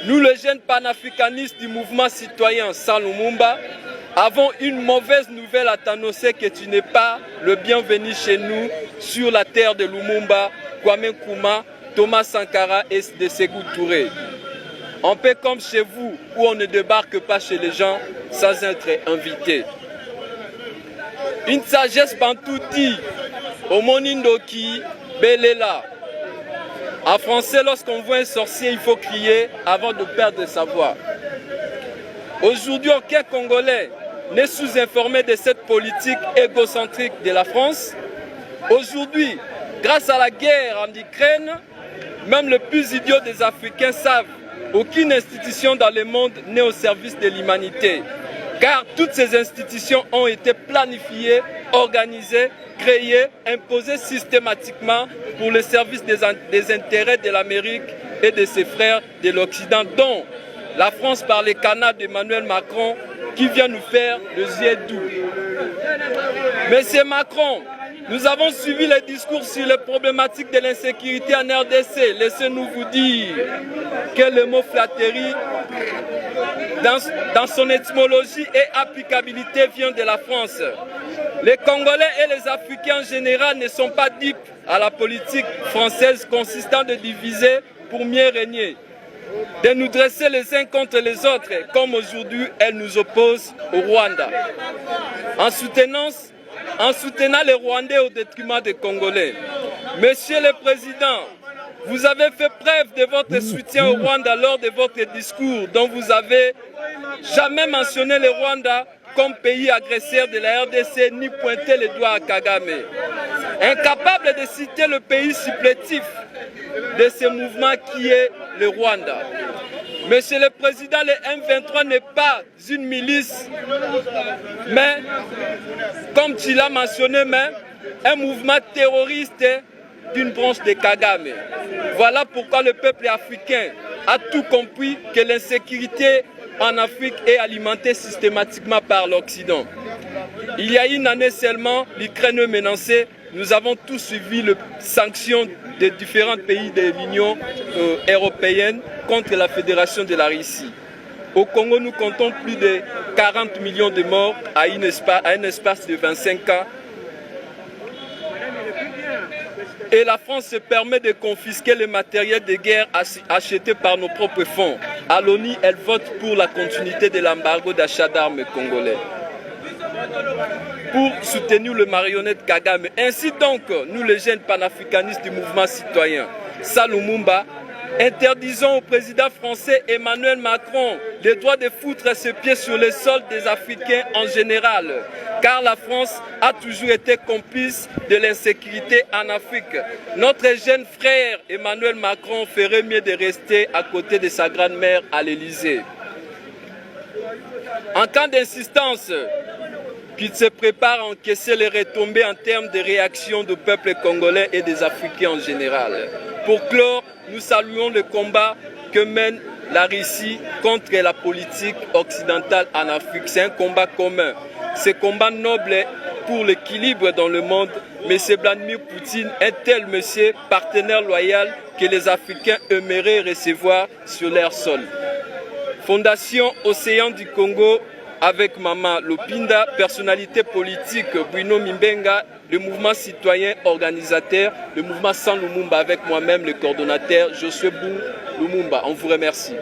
Nous, les jeunes panafricanistes du mouvement citoyen Sans Lumumba, avons une mauvaise nouvelle à t'annoncer que tu n'es pas le bienvenu chez nous sur la terre de Lumumba, Kwame Nkrumah, Thomas Sankara et de Sékou Touré. On fait comme chez vous où on ne débarque pas chez les gens sans être invité. Une sagesse bantou dit au Monindoki Belela. En français, lorsqu'on voit un sorcier, il faut crier avant de perdre sa voix. Aujourd'hui, aucun Congolais n'est sous-informé de cette politique égocentrique de la France. Aujourd'hui, grâce à la guerre en Ukraine, même les plus idiots des Africains savent qu'aucune institution dans le monde n'est au service de l'humanité. Car toutes ces institutions ont été planifiées, organisées, créées, imposées systématiquement pour le service des intérêts de l'Amérique et de ses frères de l'Occident, dont la France par les canards d'Emmanuel Macron qui vient nous faire le yeux doux. Monsieur Macron, nous avons suivi les discours sur les problématiques de l'insécurité en RDC. Laissez-nous vous dire que le mot flatterie, dans son étymologie et applicabilité, vient de la France. Les Congolais et les Africains en général ne sont pas dupes à la politique française consistant de diviser pour mieux régner, de nous dresser les uns contre les autres, comme aujourd'hui elle nous oppose au Rwanda, en soutenant les Rwandais au détriment des Congolais. Monsieur le Président, vous avez fait preuve de votre soutien au Rwanda lors de votre discours, dont vous avez jamais mentionné le Rwanda comme pays agresseur de la RDC, ni pointé le doigt à Kagame. Incapable de citer le pays supplétif de ce mouvement qui est le Rwanda. Monsieur le Président, le M23 n'est pas une milice, mais, comme tu l'as mentionné, mais un mouvement terroriste d'une branche de Kagame. Voilà pourquoi le peuple africain a tout compris que l'insécurité en Afrique est alimentée systématiquement par l'Occident. Il y a une année seulement, l'Ukraine menacée, nous avons tous suivi les sanctions des différents pays de l'Union européenne contre la Fédération de la Russie. Au Congo, nous comptons plus de 40 millions de morts à un espace de 25 ans. Et la France se permet de confisquer le matériel de guerre acheté par nos propres fonds. À l'ONU, elle vote pour la continuité de l'embargo d'achat d'armes congolais, pour soutenir le marionnette Kagame. Ainsi donc, nous les jeunes panafricanistes du mouvement citoyen Sans Lumumba, interdisons au président français Emmanuel Macron le droit de foutre ses pieds sur le sol des Africains en général, car la France a toujours été complice de l'insécurité en Afrique. Notre jeune frère Emmanuel Macron ferait mieux de rester à côté de sa grand-mère à l'Élysée. En cas d'insistance, qu'il se prépare à encaisser les retombées en termes de réaction du peuple congolais et des Africains en général. Pour clore, nous saluons le combat que mène la Russie contre la politique occidentale en Afrique. C'est un combat commun. Ce combat noble pour l'équilibre dans le monde. M. Vladimir Poutine, un tel monsieur partenaire loyal que les Africains aimeraient recevoir sur leur sol. Fondation Océan du Congo, avec Maman Lopinda, personnalité politique Bruno Mimbenga, le mouvement citoyen organisateur, le mouvement Sans Lumumba avec moi-même, le coordonnateur Josué Bou Lumumba. On vous remercie.